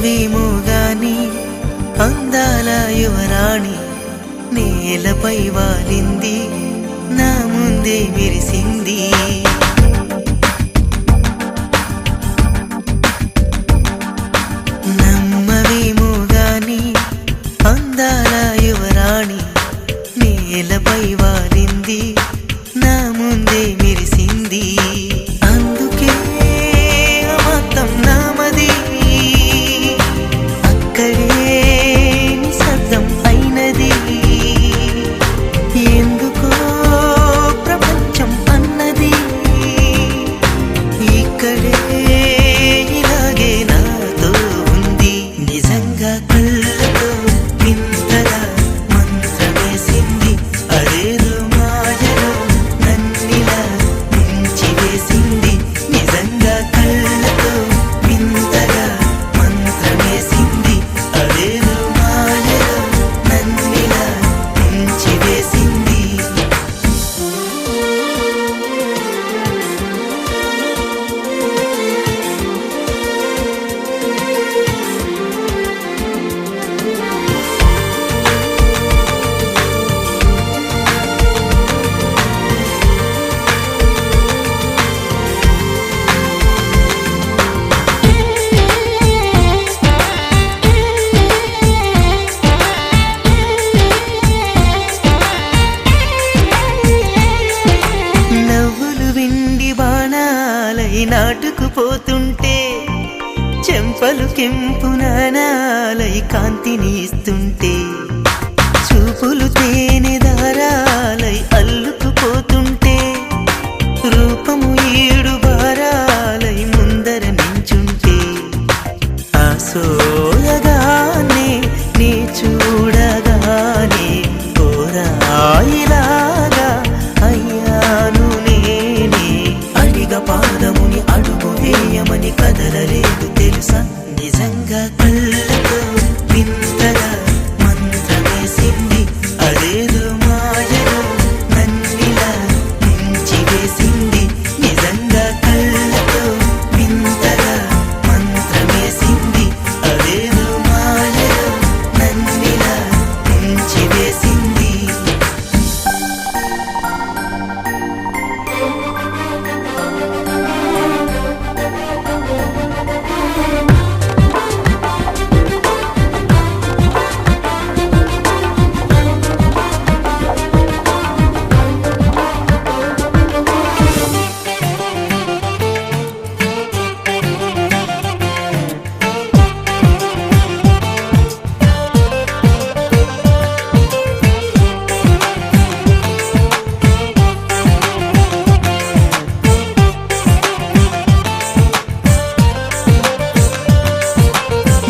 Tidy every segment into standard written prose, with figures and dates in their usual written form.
నమ్మవేమో గాని అందాల యువరాణి నేలపై వాలింది, నా ముందే మెరిసింది. నమ్మవేమో గాని అందాల యువరాణి నేలపై వాలింది, నా ముందే మెరిసింది. అందుకే మొత్తం నామది, అక్కడే నిశ్శబ్దం అయినది. ఎందుకో ప్రపంచం అన్నది ఇక్కడే ఇలాగే నాతో ఉంది. నిజంగా కళ్ళతో వింతగా మంత్రమేసింది, అదేదో మాయలో నన్నిలా ముంచివేసింది. నిజంగా కళ్ళతో వింతగా మంత్రమేసింది, అదేదో మాయలో నన్నిలా ముంచివేసింది. నవ్వులు వెండి బాణాలై నాటుకుపోతుంటే, చెంపలు కెంపు నాణాలై కాంతిని ఇస్తుంటే, చూపులు తేనె దారాలై అల్లుకుపోతుంటే, రూపము ఏడు బారాలై ముందర నించుంటే, ఆ సోయగానే నీ చూడగానే కోరాయిలాగా అయ్యాను నేనే. అడిగ పాదముని అడుగు వేయమని కదలలేదు తెలుసా. నిజంగా కళ్ళతో వింతగా మంత్రమేసింది, అదేదో మాయలో నన్నిలా ముంచివేసింది. నిజంగా కళ్ళతో వింతగా మంత్రమేసింది, అదేదో మాయలో నన్నిలా ముంచివేసింది.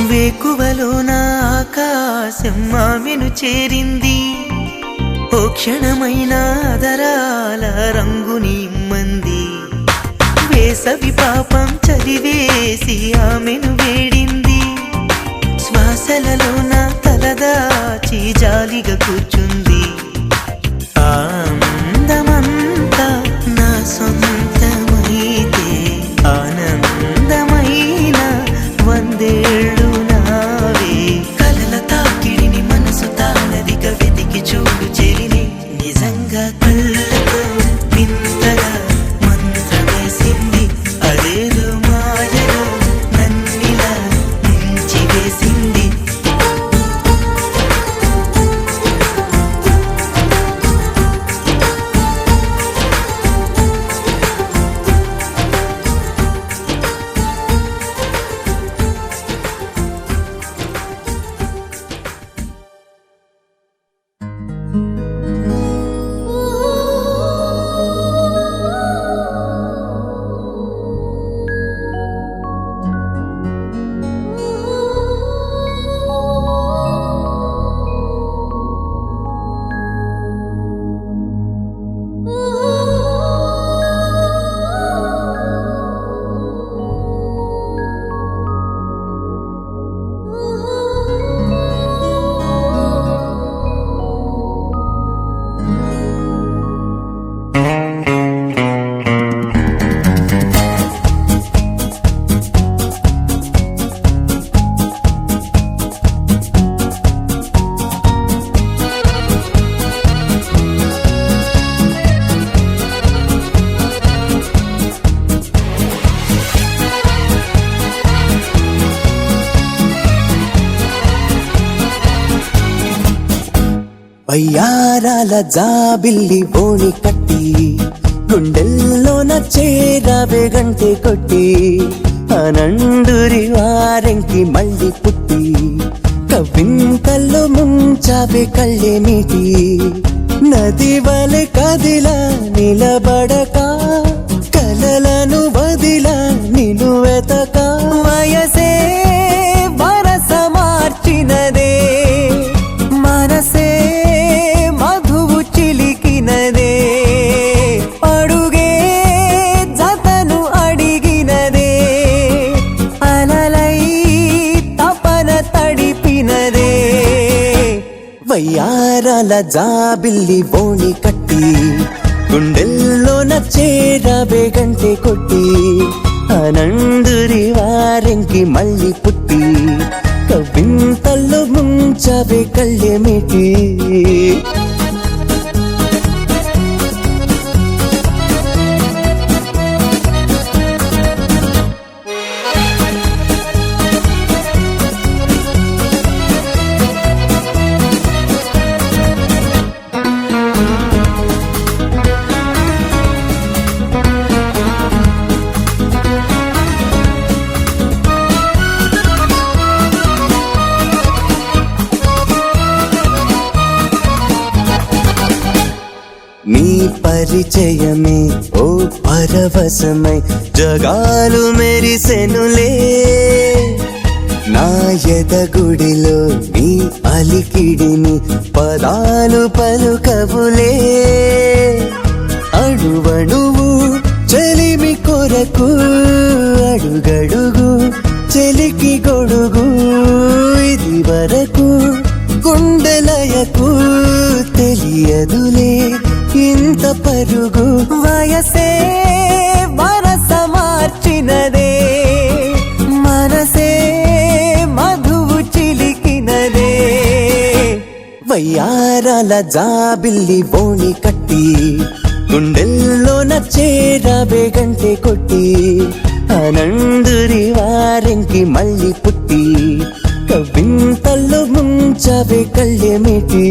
వేకువలో నా ఆకాశం ఆమెను చేరింది, ఓ క్షణమైన ఆదరాల రంగుని ఇమ్మంది. వేసవి పాపం చదివేసి ఆమెను వేడింది, శ్వాసలలో నా తలదాచి జాలిగా కూర్చుంది. ఆ అందమంతా నా సొంతమైతే ఆనందమైన వందేళ్ళు నావే. కలల తాకిడిని మనసు తానదిగా వెతికి చూడు చెలిని. నిజంగా కళ్ళతో వింతగా మంత్రమేసింది, అదేదో మాయలో నన్నిలా ముంచివేసింది. వయ్యారాల జాబిల్లి ఓణి కట్టి గుండెల్లోన చేరావే గంటె కొట్టి అనండురి వారెంకి మళ్ళీ పుట్టి కవింతల్లో ముంచావే కళ్ళేమిటి నది వలె కదిలా నిలబడక కలలను వదిలా నిన్ను వెతక వయసే వరస మార్చినదే మనసే మధువు చిలికినదే అడుగే జతను అడిగినదే అలలై తపన తడిపినదే వయ్యారాల జాబిల్లి ఓణి కట్టి గుండెల్లోన చేరావే గంటె కొట్టి అనందురి వారెంకి మళ్ళీ పుట్టి కవింతల్లో ముంచావే కళ్ళేమిటి నీ పరిచయమే ఓ పరవశమై జగాలు మెరిసెనులే నా ఎదగుడిలో నీ అలికిడిని పదాలు పలుకవులే అడువడువు చెలిమి కొరకు అడుగడుగు చెలికి గొడుగు ఇది వరకు గుండెలయకు తెలియదులే ఇంత పరుగు వయసే వరస మార్చినదే మనసే మధువు చిలికినదే వయ్యారాల జాబిల్లి ఓణి కట్టి గుండెల్లోన చేరావే గంటె కొట్టి అనందురి వారెంకి మళ్ళీ పుట్టి కవింతల్లో ముంచావే కళ్ళేమిటి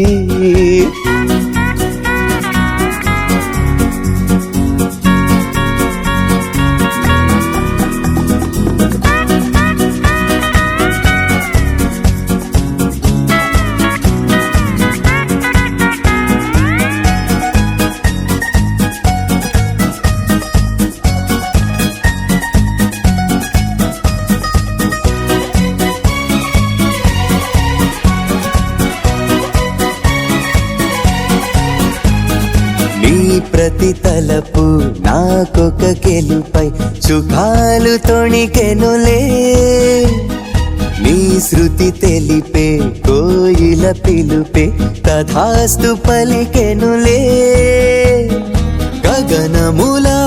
ప్రతి తలపు నాకొక గెలుపై సుఖాలు తొణికెనులే నీ శృతి తెలిపే కోయిల పిలుపే తథాస్తు పలికెనులే గగనములా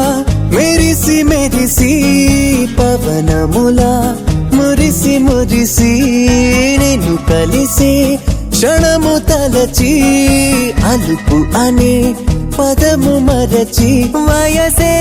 మెరిసి మెరిసి పవనములా మురిసి మురిసి నిన్ను కలిసి క్షణము తలచి అలుపు అనే పదము మరచి వయసే